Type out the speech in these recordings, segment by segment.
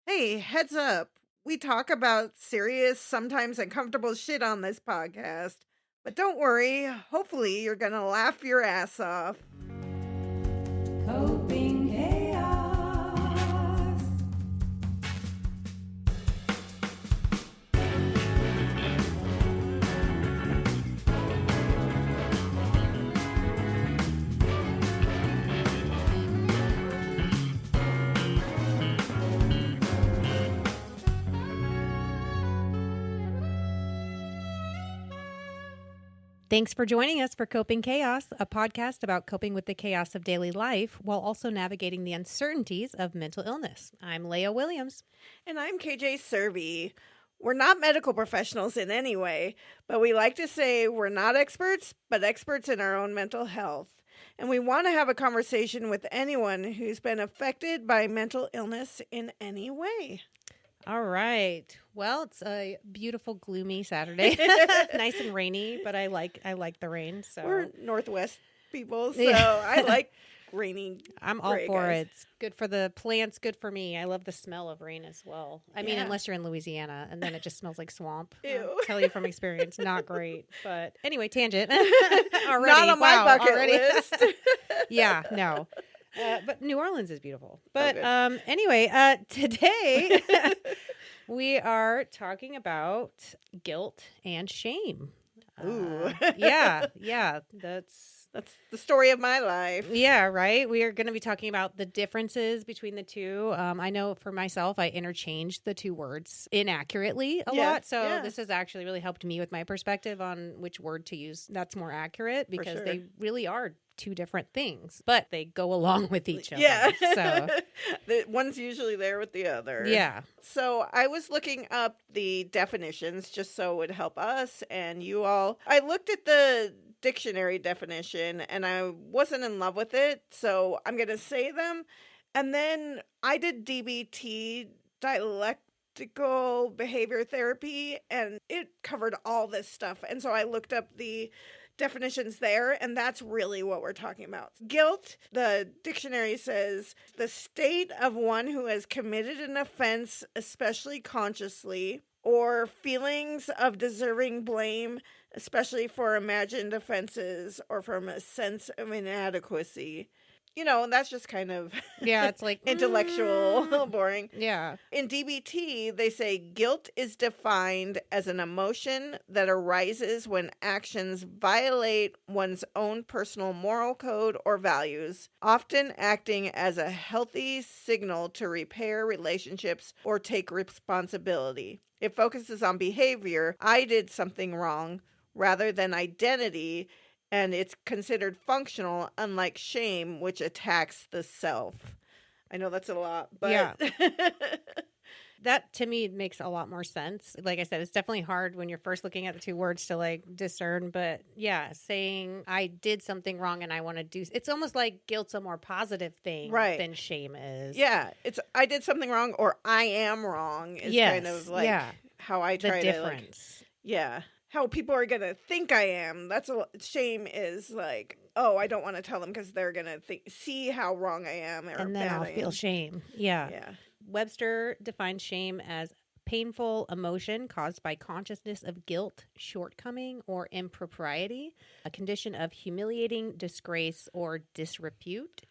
Hey, heads up. We talk about serious, sometimes uncomfortable shit on this podcast. But don't worry, hopefully you're going to laugh your ass off. Coping chaos. Thanks for joining us for Coping Chaos, a podcast about coping with the chaos of daily life while also navigating the uncertainties of mental illness. I'm Leia Williams. And I'm KJ Cervi. We're not medical professionals in any way, but we like to say we're not experts, but experts in our own mental health. And we want to have a conversation with anyone who's been affected by mental illness in any way. All right. Well, it's a beautiful, gloomy Saturday. Nice and rainy, but I like the rain. So We're Northwest people, so Yeah. I like rainy. I'm all gray for guys. it. It's good for the plants, good for me. I love the smell of rain as well. I mean, Yeah. unless you're in Louisiana, and then it just smells like swamp. Ew. I'll tell you from experience, not great. But anyway, tangent. Not on my bucket list. Yeah, no. But New Orleans is beautiful. But good. anyway, today we are talking about guilt and shame. Ooh. Yeah, that's That's the story of my life. yeah, right. We are going to be talking about the differences between the two. I know for myself, I interchanged the two words inaccurately a Yeah, lot. So yeah. this has actually really helped me with my perspective on which word to use that's more accurate because sure. they really are two different things, but they go along with each other. Yeah. So The one's usually there with the other. yeah. So I was looking up the definitions just so it would help us and you all. I looked at the dictionary definition and I wasn't in love with it. So I'm going to say them. And then I did DBT, dialectical behavior therapy, and it covered all this stuff. And so I looked up the definitions there, and that's really what we're talking about. Guilt, the dictionary says, the state of one who has committed an offense, especially consciously, or feelings of deserving blame, especially for imagined offenses or from a sense of inadequacy. You know, that's just kind of Yeah, it's like intellectual, boring. Yeah. In DBT, they say guilt is defined as an emotion that arises when actions violate one's own personal moral code or values, often acting as a healthy signal to repair relationships or take responsibility. It focuses on behavior, I did something wrong, rather than identity, and it's considered functional, unlike shame, which attacks the self. I know that's a lot, but Yeah. That to me makes a lot more sense. Like I said, it's definitely hard when you're first looking at the two words to like discern. But yeah, saying I did something wrong and I want to do it's almost like guilt's a more positive thing Right. than shame is. yeah, it's I did something wrong or I am wrong is kind of like yeah. how I The try to like, difference. yeah, how people are gonna think I am. That's a shame is like, oh, I don't want to tell them because they're gonna see how wrong I am or And then bad I'll I feel am. shame. Yeah. Yeah. Webster defines shame as painful emotion caused by consciousness of guilt, shortcoming, or impropriety, a condition of humiliating disgrace or disrepute.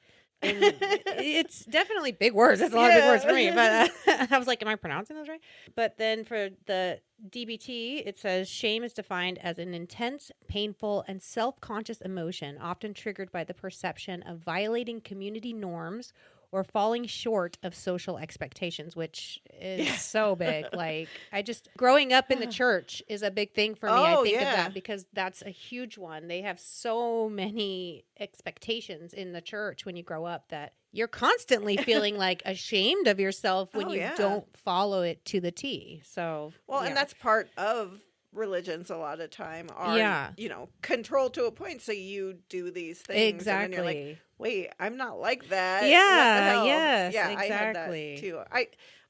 And it's definitely big words. That's a lot of big words for me. But I was like, am I pronouncing those right? But then for the DBT, it says shame is defined as an intense, painful, and self-conscious emotion, often triggered by the perception of violating community norms or falling short of social expectations, which is so big. Like, I just, growing up in the church is a big thing for me. I Oh, think yeah. of that because that's a huge one. They have so many expectations in the church when you grow up that you're constantly feeling like ashamed of yourself when Oh, you yeah. don't follow it to the T. So, Well, yeah. and that's part of religions a lot of time are, Yeah. you know, control to a point. So you do these things. And then you're like, exactly. wait, I'm not like that. What Yeah, the hell? yes, Yeah, I had exactly. that too.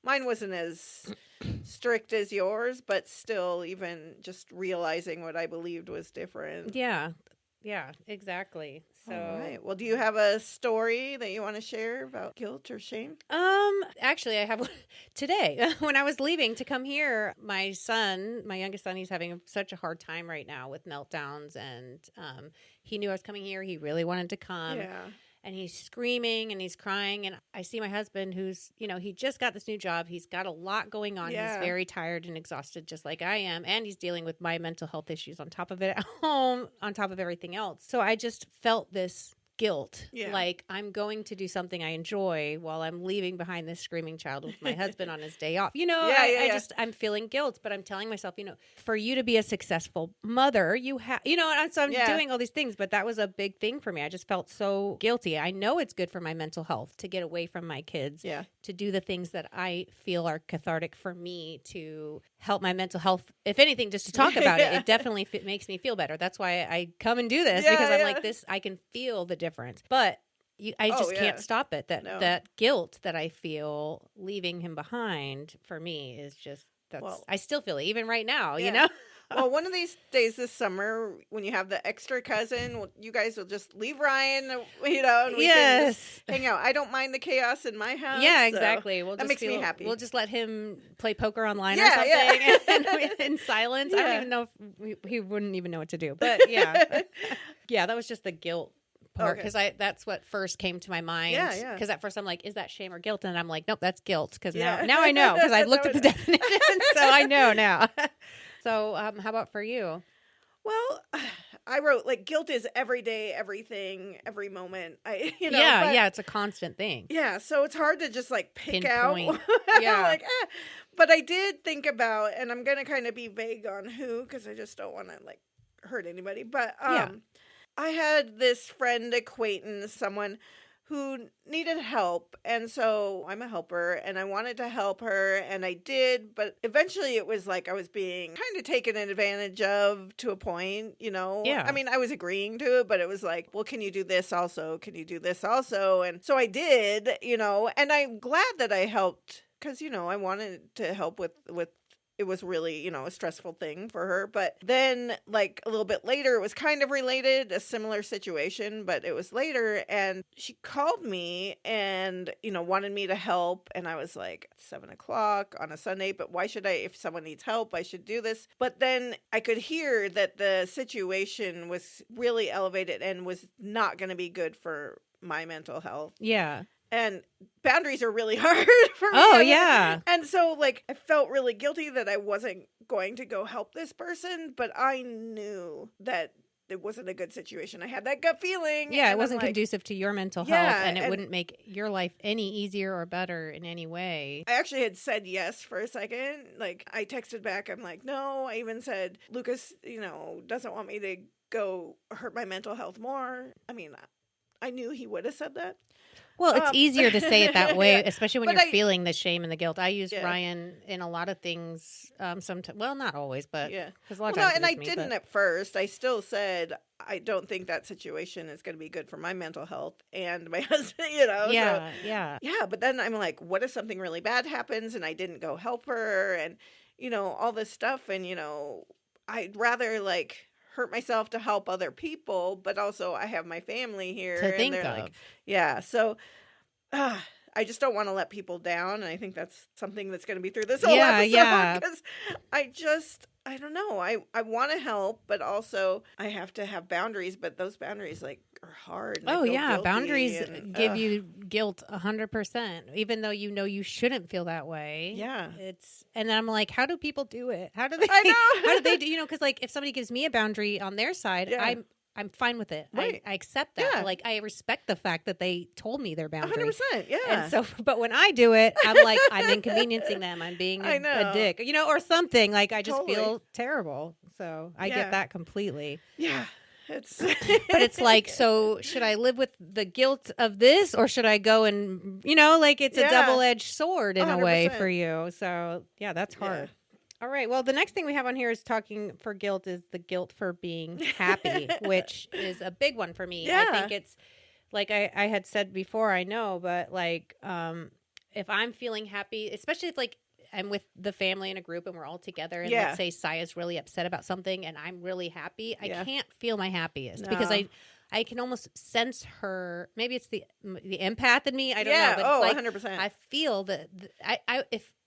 Mine wasn't as strict as yours, but still, even just realizing what I believed was different. Yeah. Yeah, exactly. So, all right. Well, do you have a story that you want to share about guilt or shame? actually, I have one today. When I was leaving to come here, my youngest son, he's having such a hard time right now with meltdowns, and he knew I was coming here. He really wanted to come. Yeah. And he's screaming and he's crying. And I see my husband who's, he just got this new job. He's got a lot going on. Yeah. He's very tired and exhausted, just like I am. And he's dealing with my mental health issues on top of it at home, on top of everything else. So I just felt this guilt. Yeah. Like I'm going to do something I enjoy while I'm leaving behind this screaming child with my husband on his day off. I'm feeling guilt, but I'm telling myself, for you to be a successful mother, you have, and so I'm doing all these things, but that was a big thing for me. I just felt so guilty. I know it's good for my mental health to get away from my kids, to do the things that I feel are cathartic for me to help my mental health. If anything, just to talk about it definitely makes me feel better. That's why I come and do this because I'm like this, I can feel the difference, but I just can't stop it. That guilt that I feel leaving him behind for me is just, I still feel it even right now, Well, one of these days this summer, when you have the extra cousin, you guys will just leave Ryan, and we can just hang out. I don't mind the chaos in my house. Yeah, exactly. That makes me happy. We'll just let him play poker online or something in silence. I don't even know if he wouldn't even know what to do. But yeah, that was just the guilt part because that's what first came to my mind. Yeah. Because at first I'm like, is that shame or guilt? And I'm like, nope, that's guilt. Because now I know because I looked at the definition, so I know now. So, how about for you? Well, I wrote guilt is every day, everything, every moment. It's a constant thing. Yeah, so it's hard to just pick Pinpoint. out. But I did think about, and I'm gonna kind of be vague on who because I just don't want to hurt anybody. But I had this friend, acquaintance, someone who needed help. And so I'm a helper and I wanted to help her and I did. But eventually it was I was being kind of taken advantage of to a point, Yeah. I mean, I was agreeing to it, but it was well, can you do this also? Can you do this also? And so I did, and I'm glad that I helped because, I wanted to help with it was really, a stressful thing for her. But then, a little bit later, it was kind of related, a similar situation, but it was later. And she called me and, wanted me to help. And I was like, 7:00 on a Sunday, but why should if someone needs help, I should do this. But then I could hear that the situation was really elevated and was not going to be good for my mental health. Yeah. And boundaries are really hard for me. Oh, yeah. And so, I felt really guilty that I wasn't going to go help this person, but I knew that it wasn't a good situation. I had that gut feeling. Yeah, it wasn't conducive to your mental health, and it wouldn't make your life any easier or better in any way. I actually had said yes for a second. I texted back, I'm like, no. I even said, Lucas, doesn't want me to go hurt my mental health more. I mean, I knew he would have said that. Well, it's easier to say it that way, especially when you're feeling the shame and the guilt. I use Ryan in a lot of things. Sometimes, well, not always, but because a lot of times. And I didn't at first. I still said I don't think that situation is going to be good for my mental health and my husband. Yeah. But then I'm like, what if something really bad happens and I didn't go help her and all this stuff and I'd rather hurt myself to help other people, but also I have my family here to think and they're of. So I just don't want to let people down, and I think that's something that's going to be through this whole episode because I don't know. I want to help, but also I have to have boundaries, but those boundaries are hard. Oh yeah, boundaries give you guilt 100%, even though you shouldn't feel that way. Yeah, and I'm like, how do people do it? How do they? I know. How do they do? Because if somebody gives me a boundary on their side, I'm fine with it. Right. I accept that. Yeah. I respect the fact that they told me their boundary. 100%. Yeah. And so, but when I do it, I'm like, I'm inconveniencing them. I'm being a dick, or something. I just feel terrible. So I get that completely. Yeah. It's but it's so should I live with the guilt of this or should I go and, it's a double-edged sword in 100%. A way for you. So yeah, that's hard. Yeah. All right. Well, the next thing we have on here is talking for guilt is the guilt for being happy, which is a big one for me. Yeah. I think it's I had said before, I know, but if I'm feeling happy, especially if I'm with the family in a group and we're all together and let's say Saya's really upset about something and I'm really happy, I can't feel my happiest because I can almost sense her. Maybe it's the empath in me. I don't Yeah. know. But Oh, it's like 100%. I feel that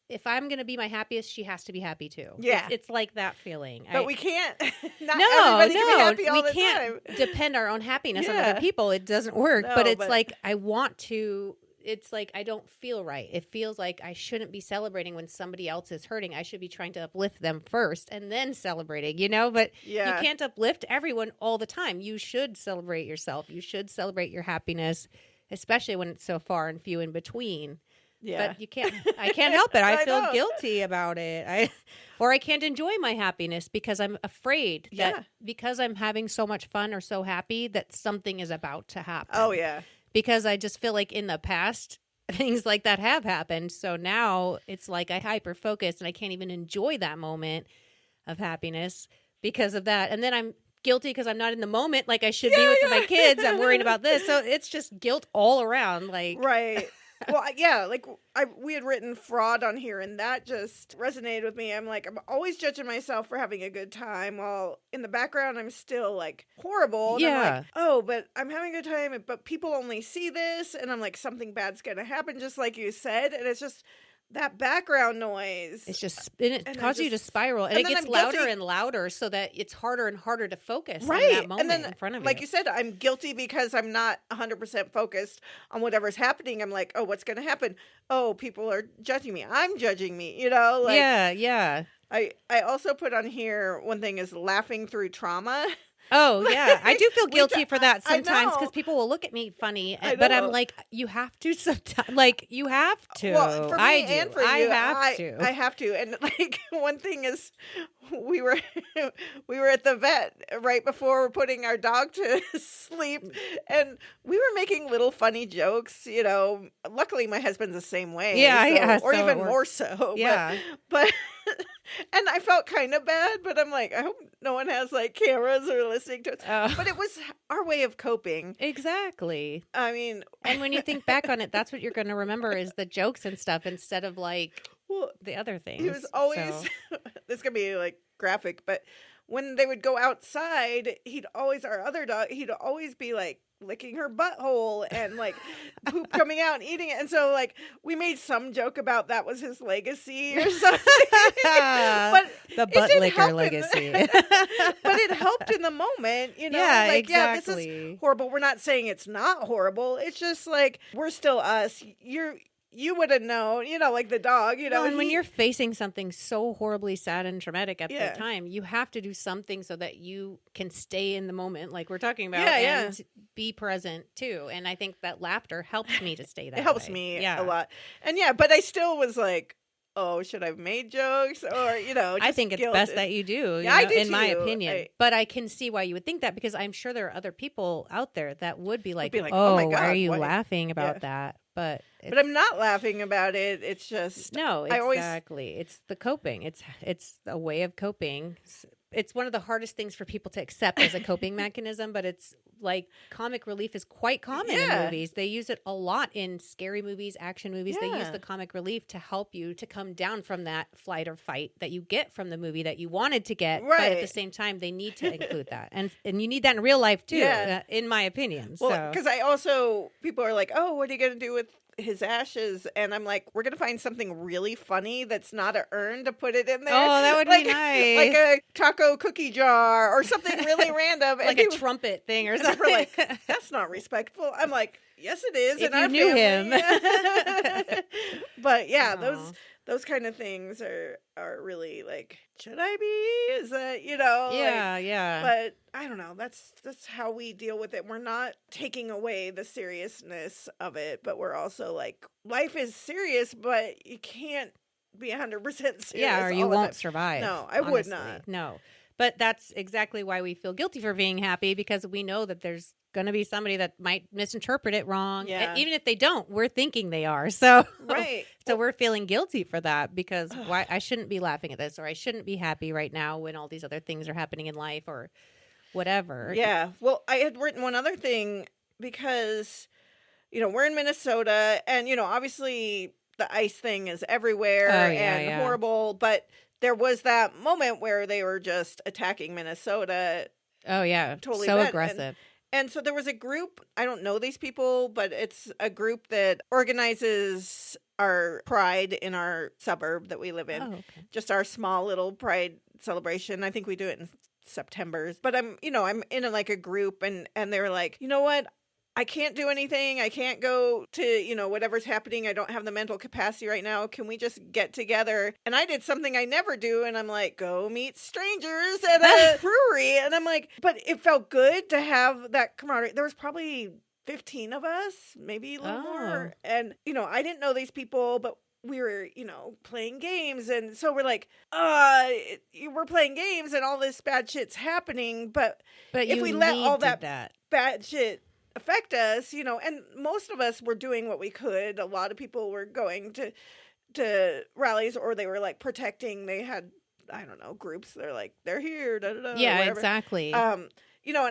if I'm gonna be my happiest, she has to be happy too. Yeah. It's like that feeling. But we can't. Not No, everybody can be happy all we the can't time. depend our own happiness on Yeah. other people. It doesn't work. No, but it's but- like I want to. It's like I don't feel right. It feels like I shouldn't be celebrating when somebody else is hurting. I should be trying to uplift them first and then celebrating, But Yeah. you can't uplift everyone all the time. You should celebrate yourself. You should celebrate your happiness, especially when it's so far and few in between. Yeah. But you can't. I can't help it. I feel know. guilty about it. I can't enjoy my happiness because I'm afraid that because I'm having so much fun or so happy that something is about to happen. Oh, yeah. Because I just feel like in the past, things like that have happened. So now it's like I hyper focus and I can't even enjoy that moment of happiness because of that. And then I'm guilty because I'm not in the moment like I should be with my kids. I'm worried about this. So it's just guilt all around. Like Right. Well, yeah, like we had written fraud on here, and that just resonated with me. I'm like, I'm always judging myself for having a good time, while in the background I'm still like horrible. And I'm like, oh, but I'm having a good time, but people only see this, and I'm like, something bad's gonna happen, just like you said, and it's just that background noise. It's just, and it causes you to spiral, and it gets louder and louder, so that it's harder and harder to focus on that moment in front of you. Like you said, I'm guilty because I'm not 100% focused on whatever's happening. I'm like, oh, what's going to happen? Oh, people are judging me. I'm judging me, Like, yeah. I also put on here, one thing is laughing through trauma. Oh, yeah. I do feel guilty for that I sometimes because know. people will look at me funny, I but I'm know. like, you have to sometimes. Like, you have to. Well, for me I do. and for you, I have to. I have to. And like one thing is, we were at the vet right before putting our dog to sleep, and we were making little funny jokes. Luckily my husband's the same way. Or so even more so. Yeah. But and I felt kind of bad, but I'm like, I hope no one has like cameras or listening to us. But it was our way of coping. Exactly. I mean, and when you think back on it, that's what you're going to remember is the jokes and stuff instead of like the other things. He was always, this is going to be like graphic, but when they would go outside, our other dog, he'd always be like licking her butthole and like poop coming out and eating it. And so like we made some joke about that was his legacy or something. But the butt licker legacy. But it helped in the moment, Yeah, like, exactly. yeah, this is horrible. We're not saying it's not horrible. It's just like, we're still us. You would have known, like the dog, Well, and when you're facing something so horribly sad and traumatic at the time, you have to do something so that you can stay in the moment, like we're talking about, and be present too. And I think that laughter helps me to stay that way. It helps me a lot. And but I still was like, oh, should I have made jokes? Or, just I think it's best that you do, I do in my too. opinion. But I can see why you would think that because I'm sure there are other people out there that would be like, oh my God, why are you laughing about that? But I'm not laughing about it. It's just no, exactly. It's the coping. It's a way of coping. It's one of the hardest things for people to accept as a coping mechanism, but it's like comic relief is quite common in movies. They use it a lot in scary movies, action movies. They use the comic relief to help you to come down from that flight or fight that you get from the movie that you wanted to get. But at the same time, they need to include that. And you need that in real life too, in my opinion. Well, because people are like, oh, what are you going to do with his ashes? And I'm like, we're gonna find something really funny that's not an urn to put it in there. Oh, that would be nice. Like a taco cookie jar or something really random. Like a trumpet thing or something. We're like, that's not respectful. I'm like, yes it is. If in you our knew family. him. But yeah, those kind of things are really like, should I be? Is that, Yeah. But I don't know. That's how we deal with it. We're not taking away the seriousness of it, but we're also like, life is serious, but you can't be 100% serious. Yeah, or you won't survive. No, I would not. No. But that's exactly why we feel guilty for being happy, because we know that there's going to be somebody that might misinterpret it wrong. Yeah. And even if they don't, we're thinking they are. So, right. So we're feeling guilty for that because why I shouldn't be laughing at this, or I shouldn't be happy right now when all these other things are happening in life or whatever. Yeah. Well, I had written one other thing because, we're in Minnesota and, obviously the ice thing is everywhere and horrible, but there was that moment where they were just attacking Minnesota. Oh, yeah. Totally so bent. aggressive. And so there was a group, I don't know these people, but it's a group that organizes our pride in our suburb that we live in. Oh, okay. Just our small little pride celebration. I think we do it in September's. But I'm in a group, and they were like, you know what? I can't do anything. I can't go to, whatever's happening. I don't have the mental capacity right now. Can we just get together? And I did something I never do. And I'm like, go meet strangers at a brewery. And I'm like, but it felt good to have that camaraderie. There was probably 15 of us, maybe a little more. And, I didn't know these people, but we were, playing games. And so we're like, we're playing games and all this bad shit's happening. But if we let all that bad shit affect us, and most of us were doing what we could. A lot of people were going to rallies, or they were like protecting. They had, I don't know, groups. They're like, they're here. Da, da, da, yeah, whatever. exactly. And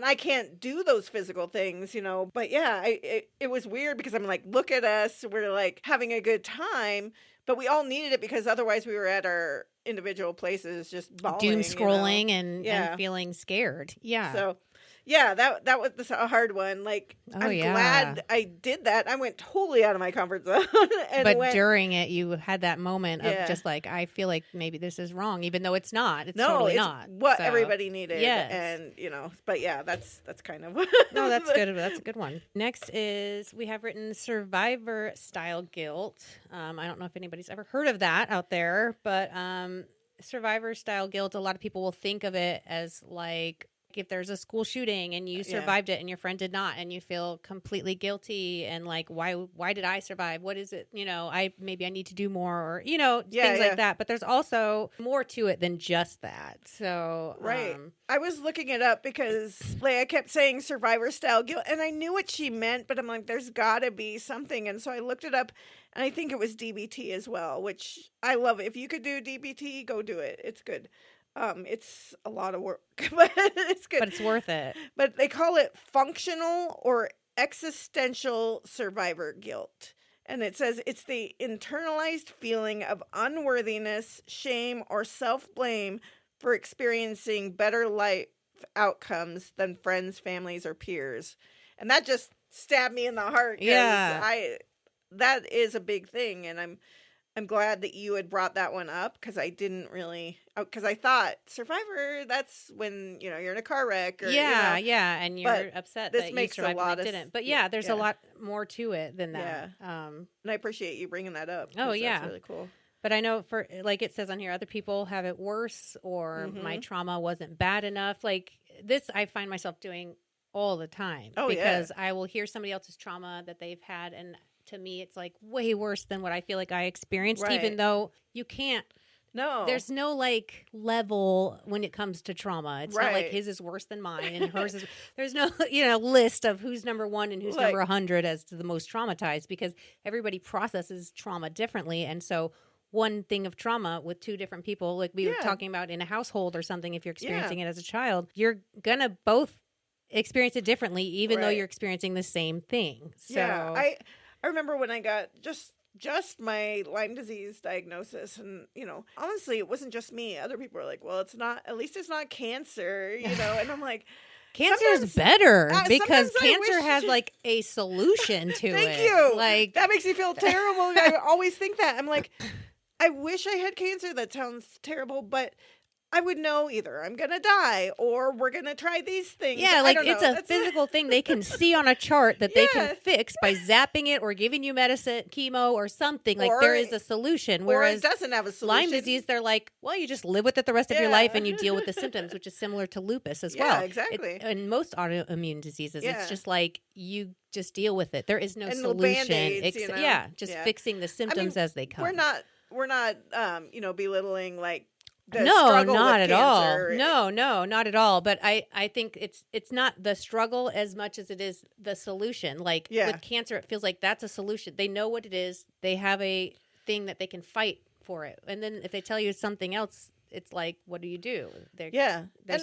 I can't do those physical things, but yeah, it was weird because I'm like, look at us. We're like having a good time, but we all needed it because otherwise we were at our individual places just bawling, doom scrolling and feeling scared. Yeah. So yeah, that was a hard one. Like, I'm glad I did that. I went totally out of my comfort zone. But during it, you had that moment of just like, I feel like maybe this is wrong, even though it's not. It's totally not. What everybody needed. Yes. And, but yeah, that's kind of. No, that's good. That's a good one. Next is, we have written survivor style guilt. I don't know if anybody's ever heard of that out there, but survivor style guilt, a lot of people will think of it as like, if there's a school shooting and you survived it and your friend did not, and you feel completely guilty and like, why did I survive? What is it? Maybe I need to do more, or, things like that. But there's also more to it than just that. So, right. I was looking it up because Leia kept saying survivor style guilt, and I knew what she meant, but I'm like, there's gotta be something. And so I looked it up, and I think it was DBT as well, which I love. If you could do DBT, go do it. It's good. It's a lot of work, but it's good. But it's worth it. But they call it functional or existential survivor guilt. And it says it's the internalized feeling of unworthiness, shame, or self-blame for experiencing better life outcomes than friends, families, or peers. And that just stabbed me in the heart. Yeah. That is a big thing. And I'm glad that you had brought that one up, because I didn't really, because I thought Survivor, that's when, you're in a car wreck. Or, and you're upset that you survived and they didn't. But there's a lot more to it than that. Yeah. And I appreciate you bringing that up. Oh, yeah. That's really cool. But I know, for like it says on here, other people have it worse, or my trauma wasn't bad enough. Like this, I find myself doing all the time. Oh, because I will hear somebody else's trauma that they've had, and to me, it's like way worse than what I feel like I experienced, even though you can't. No. There's no like level when it comes to trauma. It's not like his is worse than mine and hers is. There's no, list of who's number one and who's number 100 as to the most traumatized, because everybody processes trauma differently. And so one thing of trauma with two different people, like we were talking about in a household or something, if you're experiencing it as a child, you're going to both experience it differently, even though you're experiencing the same thing. So I remember when I got just my Lyme disease diagnosis, and honestly, it wasn't just me. Other people were like, well, it's not, at least it's not cancer, and I'm like, cancer is better because cancer has like a solution to it. Thank you. Like, that makes me feel terrible. I always think that. I'm like, I wish I had cancer. That sounds terrible, but I would know either I'm going to die or we're going to try these things. Yeah, like it's a physical thing they can see on a chart that they can fix by zapping it or giving you medicine, chemo or something. Like there is a solution. Whereas it doesn't have a solution. Lyme disease, they're like, well, you just live with it the rest of your life and you deal with the symptoms, which is similar to lupus as well. Yeah, exactly. And most autoimmune diseases, it's just like you just deal with it. There is no and solution. Band-Aids, just fixing the symptoms as they come. We're not belittling like no, not at all. No, not at all. But I think it's not the struggle as much as it is the solution. Like with cancer, it feels like that's a solution. They know what it is. They have a thing that they can fight for it. And then if they tell you something else, it's like, what do you do? There's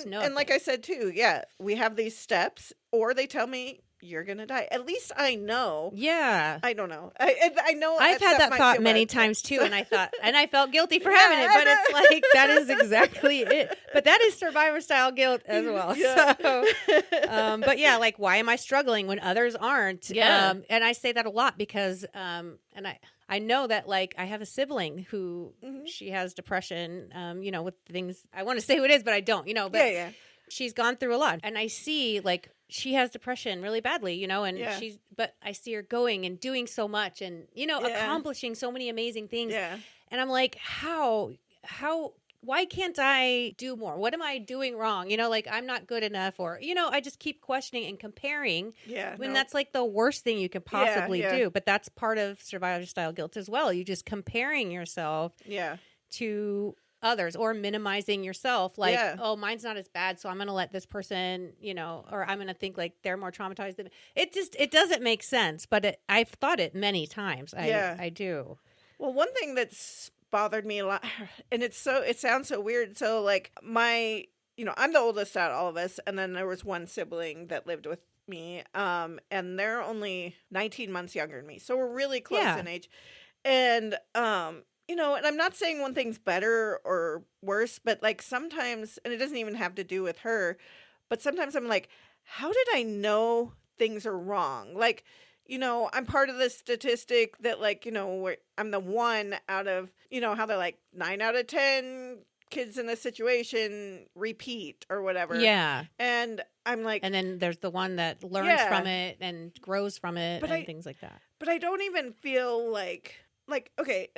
and like I said too, we have these steps, or they tell me you're going to die. At least I know. Yeah. I don't know. I know. I've had that thought many times too, and I felt guilty for having it, but it's like, that is exactly it. But that is survivor style guilt as well. Yeah. So, but yeah, like, why am I struggling when others aren't? Yeah. And I say that a lot because, and I know that, like, I have a sibling who she has depression, with things, I want to say who it is, but I don't, but she's gone through a lot. And I see, like, she has depression really badly, and but I see her going and doing so much and, accomplishing so many amazing things. Yeah. And I'm like, why can't I do more? What am I doing wrong? Like, I'm not good enough, or, I just keep questioning and comparing. Yeah. When that's like the worst thing you could possibly do. But that's part of survivor style guilt as well. You just comparing yourself to others or minimizing yourself, like, oh, mine's not as bad, so I'm going to let this person, or I'm going to think like they're more traumatized than it doesn't make sense, but I've thought it many times. I do. Well, one thing that's bothered me a lot, and it sounds so weird. So like I'm the oldest out of all of us, and then there was one sibling that lived with me, and they're only 19 months younger than me, so we're really close in age. And and I'm not saying one thing's better or worse, but like sometimes, and it doesn't even have to do with her, but sometimes I'm like, how did I know things are wrong? Like, I'm part of the statistic that, like, where I'm the one out of, how they're like 9 out of 10 kids in this situation repeat or whatever. Yeah. And I'm like, and then there's the one that learns from it and grows from it and things like that. But I don't even feel like, okay,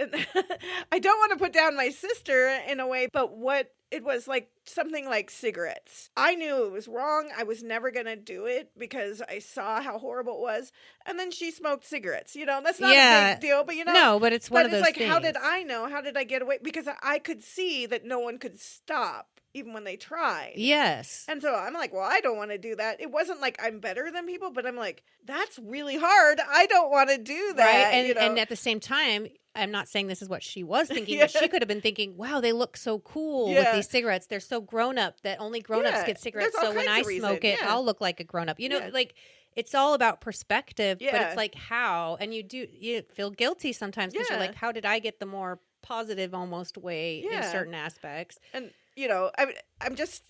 I don't want to put down my sister in a way, but what it was like something like cigarettes. I knew it was wrong. I was never going to do it because I saw how horrible it was. And then she smoked cigarettes. That's not a big deal, but no, but it's one of those like, things. how did I know? How did I get away? Because I could see that no one could stop even when they tried. Yes. And so I'm like, well, I don't want to do that. It wasn't like I'm better than people, but I'm like, that's really hard. I don't want to do that. Right. And at the same time, I'm not saying this is what she was thinking, but she could have been thinking, wow, they look so cool with these cigarettes. They're so grown up that only grown ups get cigarettes. So when I smoke it, I'll look like a grown up. Like, it's all about perspective, but it's like how. And you feel guilty sometimes because you're like, how did I get the more positive almost way in certain aspects? And I'm just,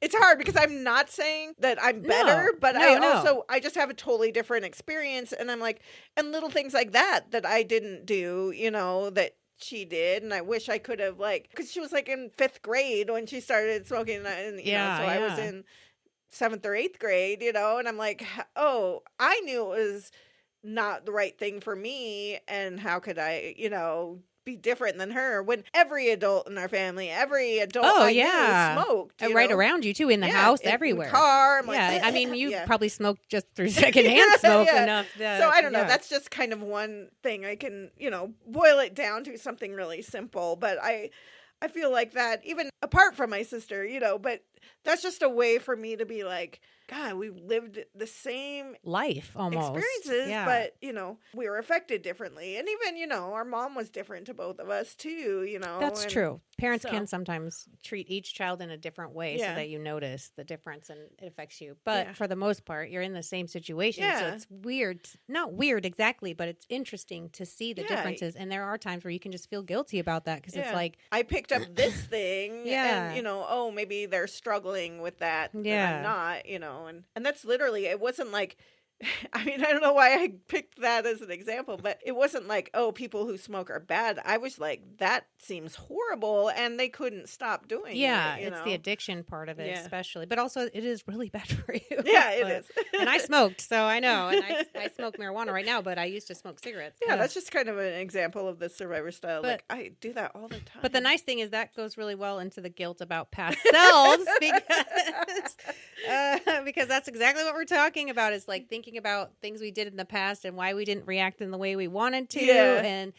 it's hard because I'm not saying that I'm better, but I just have a totally different experience. And I'm like, and little things like that I didn't do, that she did. And I wish I could have, like, because she was like in 5th grade when she started smoking. And, so I was in 7th or 8th grade, and I'm like, oh, I knew it was not the right thing for me. And how could I, be different than her when every adult in our family, every adult I knew smoked. Right around you too, in the house, everywhere. In the car. I'm like, I mean, you probably smoked just through secondhand smoke enough. So I don't know. That's just kind of one thing I can, boil it down to something really simple. But I feel like that even apart from my sister, but that's just a way for me to be like, God, we lived the same life almost experiences, but we were affected differently. And even, our mom was different to both of us too, That's true. Parents can sometimes treat each child in a different way so that you notice the difference and it affects you. But for the most part, you're in the same situation. So it's weird. Not weird exactly, but it's interesting to see the differences. And there are times where you can just feel guilty about that because it's like, I picked up this thing and, oh, maybe they're struggling with that. Yeah. I'm not, and that's literally, it wasn't like, I mean, I don't know why I picked that as an example, but it wasn't like, oh, people who smoke are bad. I was like, that seems horrible, and they couldn't stop doing it. Yeah, it's the addiction part of it, especially. But also, it is really bad for you. Yeah, it is. And I smoked, so I know. And I smoke marijuana right now, but I used to smoke cigarettes. Yeah, that's just kind of an example of the survivor style. But, like, I do that all the time. But the nice thing is that goes really well into the guilt about past selves, because that's exactly what we're talking about. Is like thinking about things we did in the past and why we didn't react in the way we wanted to, and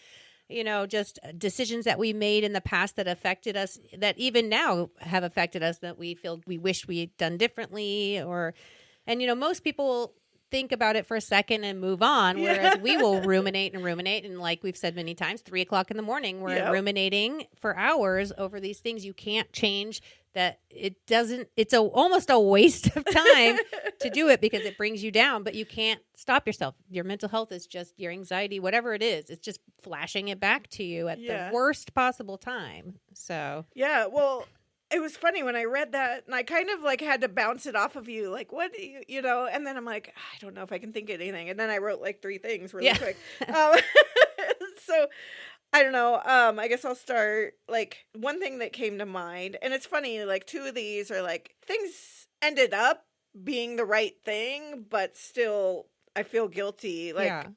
just decisions that we made in the past that affected us, that even now have affected us, that we feel we wish we had done differently, and most people think about it for a second and move on, whereas we will ruminate, and like we've said many times, 3:00 in the morning, we're ruminating for hours over these things you can't change. that it's almost a waste of time to do it because it brings you down, but you can't stop yourself. Your mental health is just your anxiety, whatever it is, it's just flashing it back to you at the worst possible time. So, yeah, well, it was funny when I read that and I kind of like had to bounce it off of you. Like, what do you know? And then I'm like, I don't know if I can think of anything. And then I wrote like 3 things really quick. So I don't know. I guess I'll start. Like, one thing that came to mind, and it's funny, like 2 of these are like things ended up being the right thing, but still I feel guilty. Like,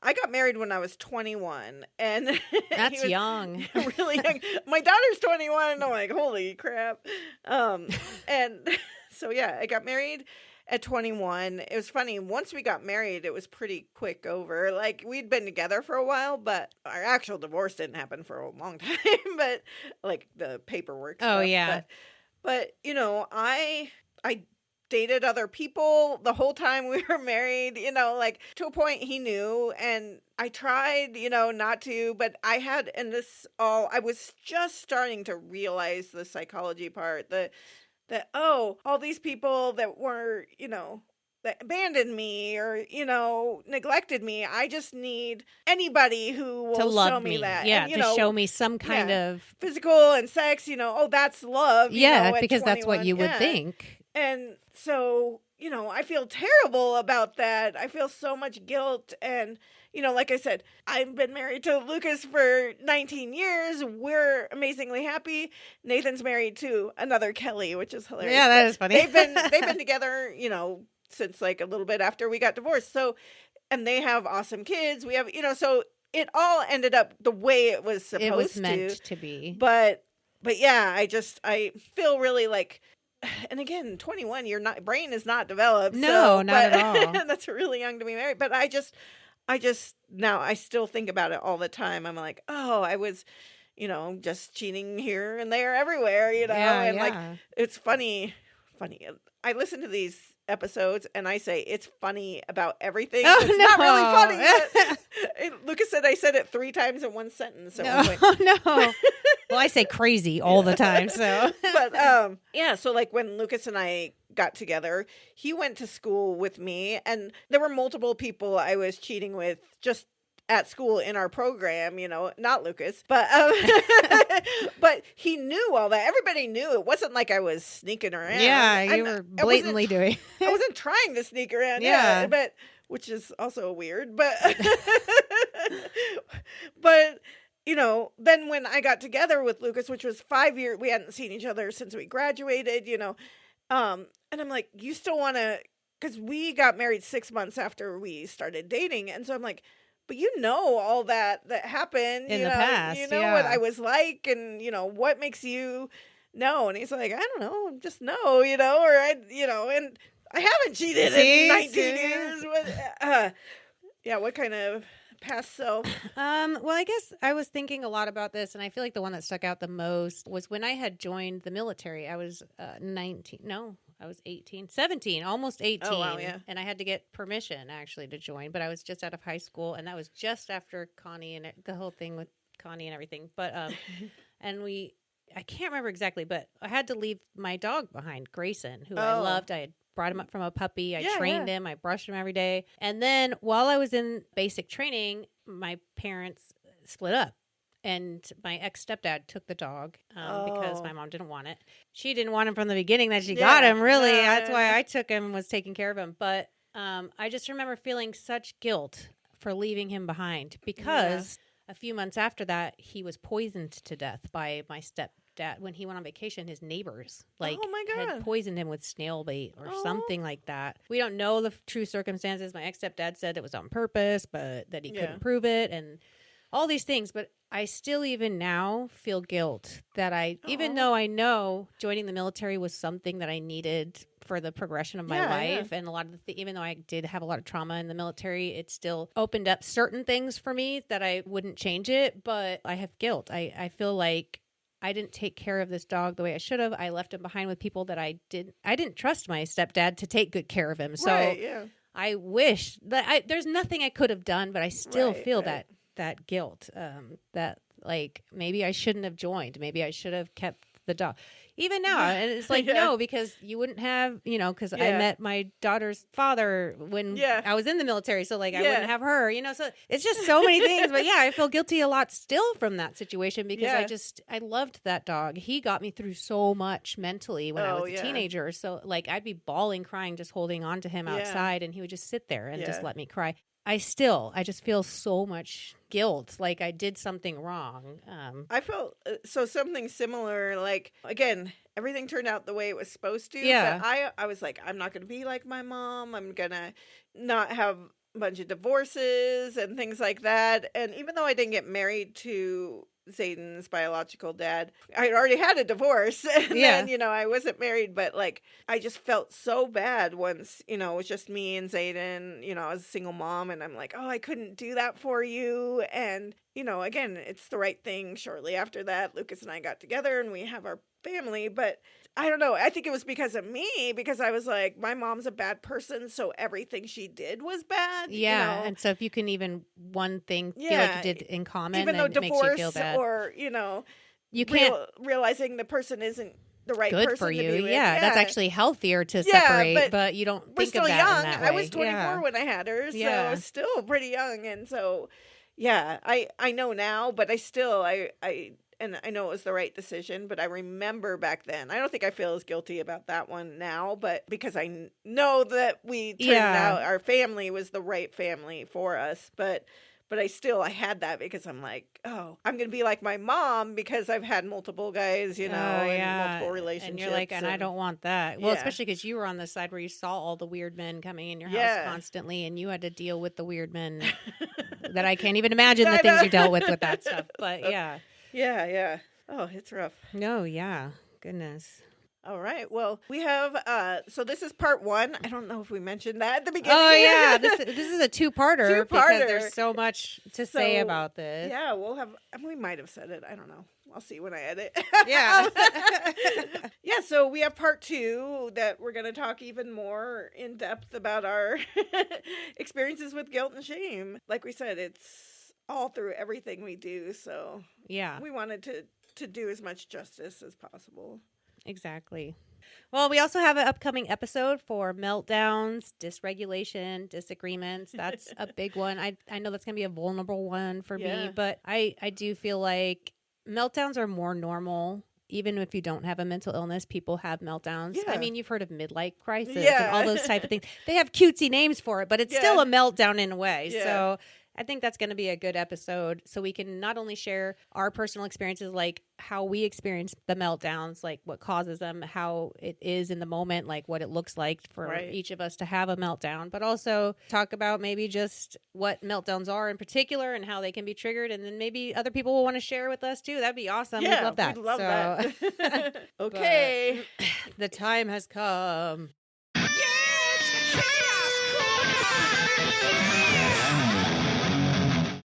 I got married when I was 21, and that's young. Really young. My daughter's 21, and I'm like, holy crap. And so yeah, I got married at 21. It was funny. Once we got married, it was pretty quick over. Like, we'd been together for a while, but our actual divorce didn't happen for a long time. But like the paperwork stuff. Oh yeah. But you know, I dated other people the whole time we were married, you know, like to a point he knew, and I tried, you know, not to, but I was just starting to realize the psychology part, that all these people that were, you know, that abandoned me or, you know, neglected me, I just need anybody who will show me that. Yeah, and, to show me some kind of physical and sex, you know, that's love. Yeah, you know, because 21. that's what you would think. And so, you know, I feel terrible about that. I feel so much guilt. And, you know, like I said, I've been married to Lucas for 19 years. We're amazingly happy. Nathan's married to another Kelly, which is hilarious. Yeah, that is funny. They've been together, you know, since like a little bit after we got divorced. So, and they have awesome kids. We have, you know, so it all ended up the way it was supposed to. It was meant to be. But yeah, I feel really like, and again, 21, brain is not developed. No, so, not at all. That's really young to be married. But I just now I still think about it all the time. I'm like, oh, I was, you know, just cheating here and there, everywhere, you know, like it's funny. I listen to these episodes and I say it's funny about everything. Oh, it's not really funny. Lucas said I said it 3 times in one sentence. No. Well, I say crazy all the time. So, but yeah. So like when Lucas and I got together, he went to school with me, and there were multiple people I was cheating with just at school in our program, you know, not Lucas, but but he knew all that. Everybody knew. It wasn't like I was sneaking around. Yeah, you were blatantly doing. I wasn't trying to sneak around. Yeah, but which is also weird. But but you know, then when I got together with Lucas, which was 5 years, we hadn't seen each other since we graduated. You know, and I'm like, you still want to? Because we got married 6 months after we started dating, and so I'm like, but you know all that happened in the past. You know what I was like, and you know what makes you know. And he's like, I don't know, just know, you know, or and I haven't cheated in 19 years. But, yeah, what kind of past self? Well, I guess I was thinking a lot about this, and I feel like the one that stuck out the most was when I had joined the military. I was 19. No, I was 18, 17, almost 18. Oh, wow, yeah. And I had to get permission actually to join, but I was just out of high school, and that was just after Connie and the whole thing with Connie and everything. But and I can't remember exactly, but I had to leave my dog behind, Grayson, who I loved. I had brought him up from a puppy. I trained him. I brushed him every day. And then while I was in basic training, my parents split up. And my ex-stepdad took the dog because my mom didn't want it. She didn't want him from the beginning that she got him, really. That's why I took him, was taking care of him. But I just remember feeling such guilt for leaving him behind because a few months after that, he was poisoned to death by my stepdad. When he went on vacation, his neighbors had poisoned him with snail bait or something like that. We don't know the true circumstances. My ex-stepdad said it was on purpose, but that he couldn't prove it and all these things. But I still even now feel guilt that even though I know joining the military was something that I needed for the progression of my life, and a lot of even though I did have a lot of trauma in the military, it still opened up certain things for me that I wouldn't change it. But I have guilt. I feel like I didn't take care of this dog the way I should have. I left him behind with people that I didn't trust my stepdad to take good care of him. So I wish that there's nothing I could have done, but I still feel that guilt, that like maybe I shouldn't have joined. Maybe I should have kept the dog. Even now, and it's like, no, because you wouldn't have, because I met my daughter's father when I was in the military. So, like, I wouldn't have her, so it's just so many things. But yeah, I feel guilty a lot still from that situation because I loved that dog. He got me through so much mentally when I was a teenager. So, like, I'd be bawling, crying, just holding on to him outside, and he would just sit there and just let me cry. I just feel so much guilt, like I did something wrong. I felt something similar, like, again, everything turned out the way it was supposed to. Yeah. But I was like, I'm not going to be like my mom. I'm going to not have a bunch of divorces and things like that. And even though I didn't get married to Zayden's biological dad, I had already had a divorce, and then I wasn't married, but like I just felt so bad once it was just me and Zayden. I was a single mom, and I'm like, oh, I couldn't do that for you. And again, it's the right thing. Shortly after that, Lucas and I got together and we have our family, but I don't know. I think it was because of me, because I was like, my mom's a bad person, so everything she did was bad. Yeah, and so if you can even one thing feel like you did in common, even though then it makes you feel divorce bad. Or you can't realizing the person isn't the right good person for you. to be with. Yeah, that's actually healthier to separate, but you don't think still of that young. in that way. I was 24 when I had her, so still pretty young, and so I know now, but I still and I know it was the right decision, but I remember back then. I don't think I feel as guilty about that one now, but because I know that we turned out our family was the right family for us, but I had that because I'm like, oh, I'm going to be like my mom because I've had multiple guys, and multiple relationships. And you're like, and I don't want that. Well, especially because you were on the side where you saw all the weird men coming in your house constantly, and you had to deal with the weird men that I can't even imagine the things you dealt with that stuff. But yeah. Yeah. Oh, it's rough. No, yeah. Goodness. All right. Well, we have, so this is part 1. I don't know if we mentioned that at the beginning. Oh, yeah. This is a two-parter because there's so much to say about this. Yeah, we might have said it. I don't know. I'll see when I edit. Yeah. Yeah, so we have part 2 that we're going to talk even more in depth about our experiences with guilt and shame. Like we said, it's all through everything we do, so we wanted to do as much justice as possible. Exactly. Well, we also have an upcoming episode for meltdowns, dysregulation, disagreements. That's a big one. I know that's going to be a vulnerable one for me, but I do feel like meltdowns are more normal. Even if you don't have a mental illness, people have meltdowns. Yeah. I mean, you've heard of midlife crisis and all those type of things. They have cutesy names for it, but it's still a meltdown in a way. Yeah. So I think that's going to be a good episode so we can not only share our personal experiences, like how we experience the meltdowns, like what causes them, how it is in the moment, like what it looks like for each of us to have a meltdown, but also talk about maybe just what meltdowns are in particular and how they can be triggered. And then maybe other people will want to share with us too. That'd be awesome. Yeah, we'd love that. We'd love that. Okay. The time has come.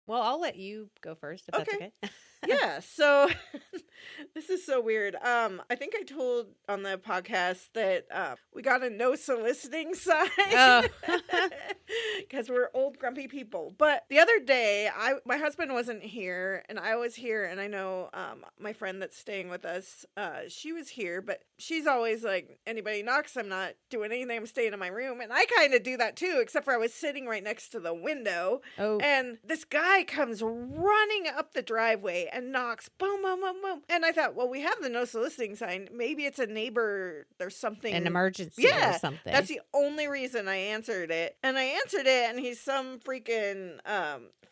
Well, I'll let you go first if that's okay. Yeah, so this is so weird. I think I told on the podcast that we got a no soliciting sign because we're old grumpy people. But the other day, my husband wasn't here and I was here, and I know my friend that's staying with us, she was here, but she's always like, anybody knocks, I'm not doing anything, I'm staying in my room. And I kind of do that too, except for I was sitting right next to the window. Oh. And this guy comes running up the driveway and knocks, boom, boom, boom, boom. And I thought, well, we have the no soliciting sign. Maybe it's a neighbor. There's something. An emergency or something. That's the only reason I answered it. And I answered it, and he's some freaking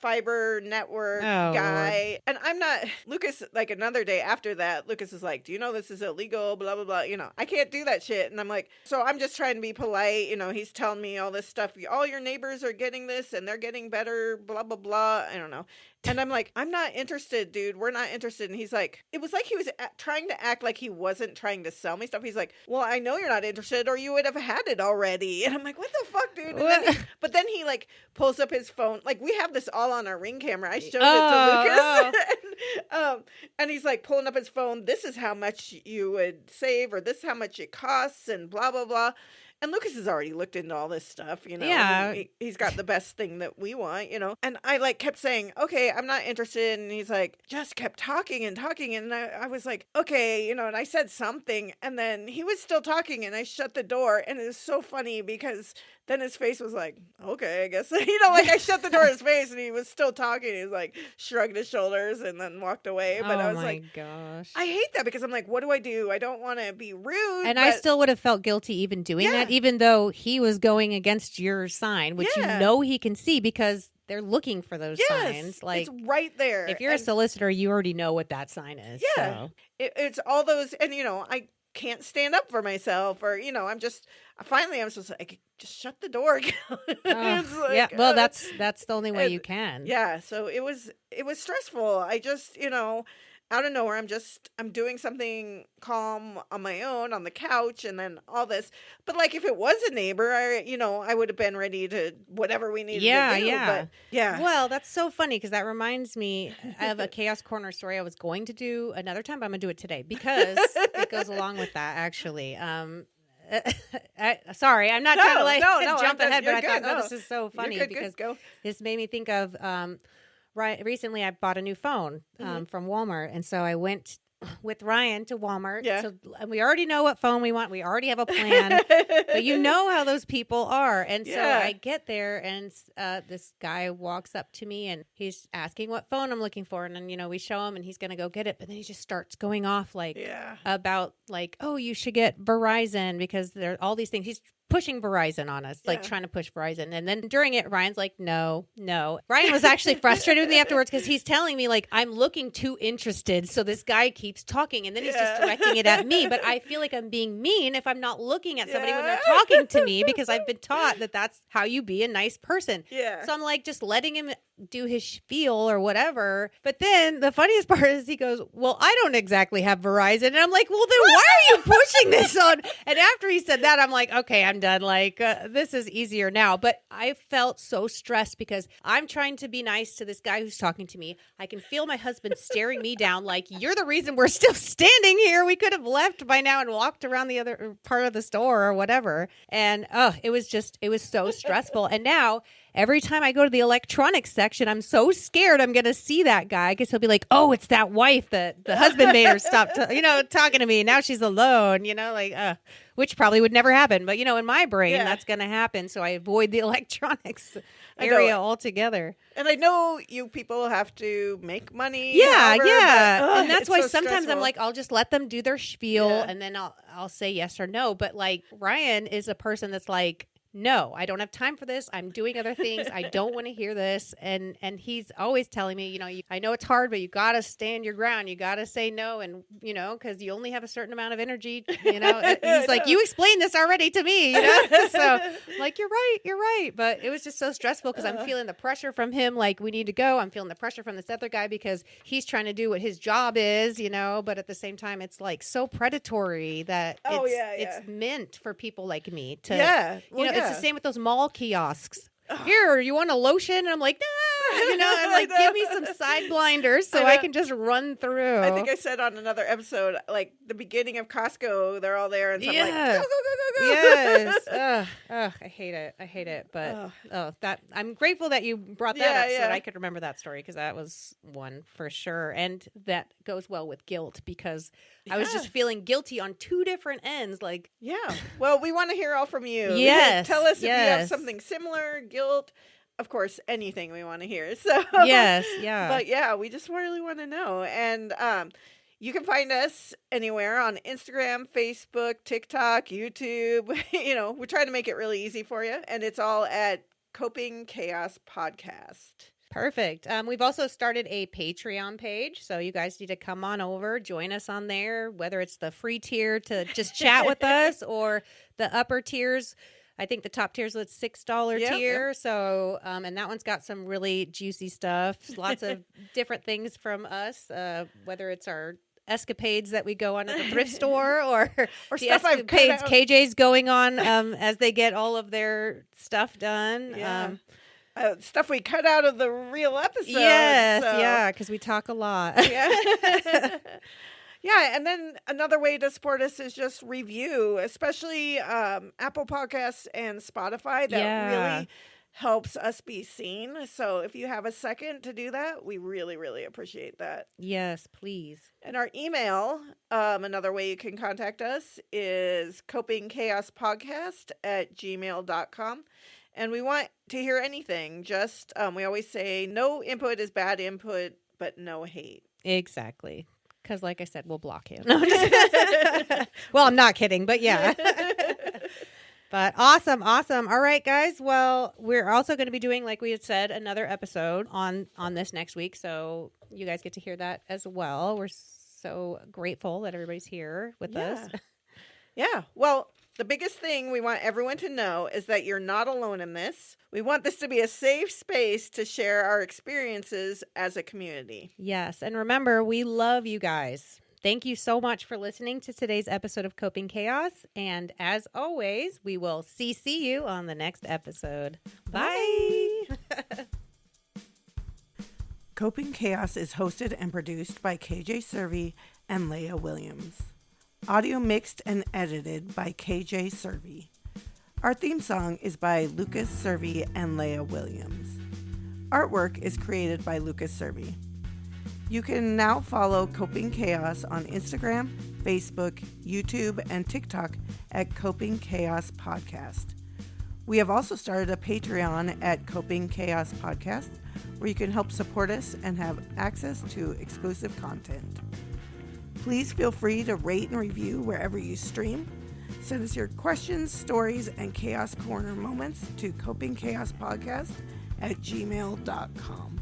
fiber network guy. Lord. And I'm not, Lucas, like another day after that, Lucas is like, do you know this is illegal? Blah, blah, blah. I can't do that shit. And I'm like, so I'm just trying to be polite. He's telling me all this stuff. All your neighbors are getting this and they're getting better, blah, blah, blah. I don't know. And I'm like, I'm not interested, dude. We're not interested. And he's like, it was like he was trying to act like he wasn't trying to sell me stuff. He's like, well, I know you're not interested or you would have had it already. And I'm like, what the fuck, dude? But then he like pulls up his phone. Like, we have this all on our Ring camera. I showed it to Lucas. And he's like pulling up his phone. This is how much you would save, or this is how much it costs, and blah, blah, blah. And Lucas has already looked into all this stuff, Yeah. he's got the best thing that we want, and I like kept saying, okay, I'm not interested. And he's like, just kept talking and talking. And I was like, okay, and I said something, and then he was still talking, and I shut the door. And it was so funny because then his face was like, okay, I guess, like I shut the door in his face, and he was still talking. He was like, shrugged his shoulders and then walked away. But I was like, gosh. I hate that because I'm like, what do I do? I don't want to be rude. And I still would have felt guilty even doing that, even though he was going against your sign, which he can see because they're looking for those signs. Like, it's right there. If you're a solicitor, you already know what that sign is. Yeah. So. It's all those, and I can't stand up for myself, or I'm just like, just shut the door. Well, that's the only way you can. Yeah, so it was stressful. I just out of nowhere, I'm doing something calm on my own on the couch, and then all this. But like, if it was a neighbor, I would have been ready to whatever we needed to do. But, yeah. Well, that's so funny because that reminds me of a Chaos Corner story I was going to do another time, but I'm going to do it today because it goes along with that, actually. Sorry, I'm not trying to jump ahead, but I thought, this is so funny because this made me think of recently I bought a new phone from Walmart, and so I went with Ryan to Walmart. Yeah. So we already know what phone we want. We already have a plan, but you know how those people are. And so I get there, and this guy walks up to me, and he's asking what phone I'm looking for. And then, we show him, and he's going to go get it. But then he just starts going off about oh, you should get Verizon because there are all these things. He's pushing Verizon on us, trying to push Verizon. And then during it, Ryan's like, no. Ryan was actually frustrated with me afterwards because he's telling me, like, I'm looking too interested. So this guy keeps talking, and then he's just directing it at me. But I feel like I'm being mean if I'm not looking at somebody when they're talking to me because I've been taught that that's how you be a nice person. Yeah. So I'm like just letting him do his spiel or whatever. But then the funniest part is he goes, well, I don't exactly have Verizon. And I'm like, well, then why are you pushing this on? And after he said that, I'm like, okay, I'm done. Like, this is easier now. But I felt so stressed because I'm trying to be nice to this guy who's talking to me. I can feel my husband staring me down like, you're the reason we're still standing here. We could have left by now and walked around the other part of the store or whatever. And it was so stressful. And now every time I go to the electronics section, I'm so scared I'm going to see that guy because he'll be like, oh, it's that wife that the husband made her stop, talking to me. Now she's alone, which probably would never happen. But, in my brain, that's going to happen. So I avoid the electronics area altogether. And I know you people have to make money. Yeah, however, yeah. But, and that's why so sometimes stressful. I'm like, I'll just let them do their spiel and then I'll say yes or no. But like Ryan is a person that's like, no, I don't have time for this. I'm doing other things. I don't want to hear this. And he's always telling me, I know it's hard, but you got to stand your ground. You got to say no. And, because you only have a certain amount of energy, He's like, you explained this already to me, So I'm like, you're right. But it was just so stressful because I'm feeling the pressure from him. Like, we need to go. I'm feeling the pressure from this other guy because he's trying to do what his job is, but at the same time, it's like so predatory that it's meant for people like me to, it's the same with those mall kiosks. Here, you want a lotion? And I'm like, nah, I'm like, give me some side blinders so I can just run through. I think I said on another episode, like the beginning of Costco, they're all there, and so I'm like, go. Yes. I hate it. But that I'm grateful that you brought that up so that I could remember that story because that was one for sure, and that goes well with guilt because I was just feeling guilty on two different ends. Like, well, we want to hear all from you. Yes, tell us if you have something similar, guilt. Of course, anything we want to hear. So but we just really want to know. And you can find us anywhere on Instagram, Facebook, TikTok, YouTube. We're trying to make it really easy for you. And it's all at Coping Chaos Podcast. Perfect. We've also started a Patreon page. So you guys need to come on over, join us on there, whether it's the free tier to just chat with us or the upper tiers. I think the top tier is the $6 tier. Yep. So, and that one's got some really juicy stuff. Lots of different things from us, whether it's our escapades that we go on at the thrift store or the stuff escapades KJ's going on as they get all of their stuff done. Yeah. Stuff we cut out of the real episode. Yes, because we talk a lot. Yeah, and then another way to support us is just review, especially Apple Podcasts and Spotify. That really helps us be seen. So if you have a second to do that, we really, really appreciate that. Yes, please. And our email, another way you can contact us is copingchaospodcast@gmail.com. And we want to hear anything. Just, we always say no input is bad input, but no hate. Exactly. Because like I said, we'll block him. No, well, I'm not kidding, but yeah. But awesome. All right, guys. Well, we're also going to be doing, like we had said, another episode on this next week. So you guys get to hear that as well. We're so grateful that everybody's here with us. Yeah. Well, the biggest thing we want everyone to know is that you're not alone in this. We want this to be a safe space to share our experiences as a community. Yes. And remember, we love you guys. Thank you so much for listening to today's episode of Coping Chaos. And as always, we will see you on the next episode. Bye. Coping Chaos is hosted and produced by KJ Cervi and Leia Williams. Audio mixed and edited by KJ Cervi. Our theme song is by Lucas Cervi and Leia Williams. Artwork is created by Lucas Cervi. You can now follow Coping Chaos on Instagram, Facebook, YouTube, and TikTok at Coping Chaos Podcast. We have also started a Patreon at Coping Chaos Podcast, where you can help support us and have access to exclusive content. Please feel free to rate and review wherever you stream. Send us your questions, stories, and Chaos Corner moments to copingchaospodcast@gmail.com.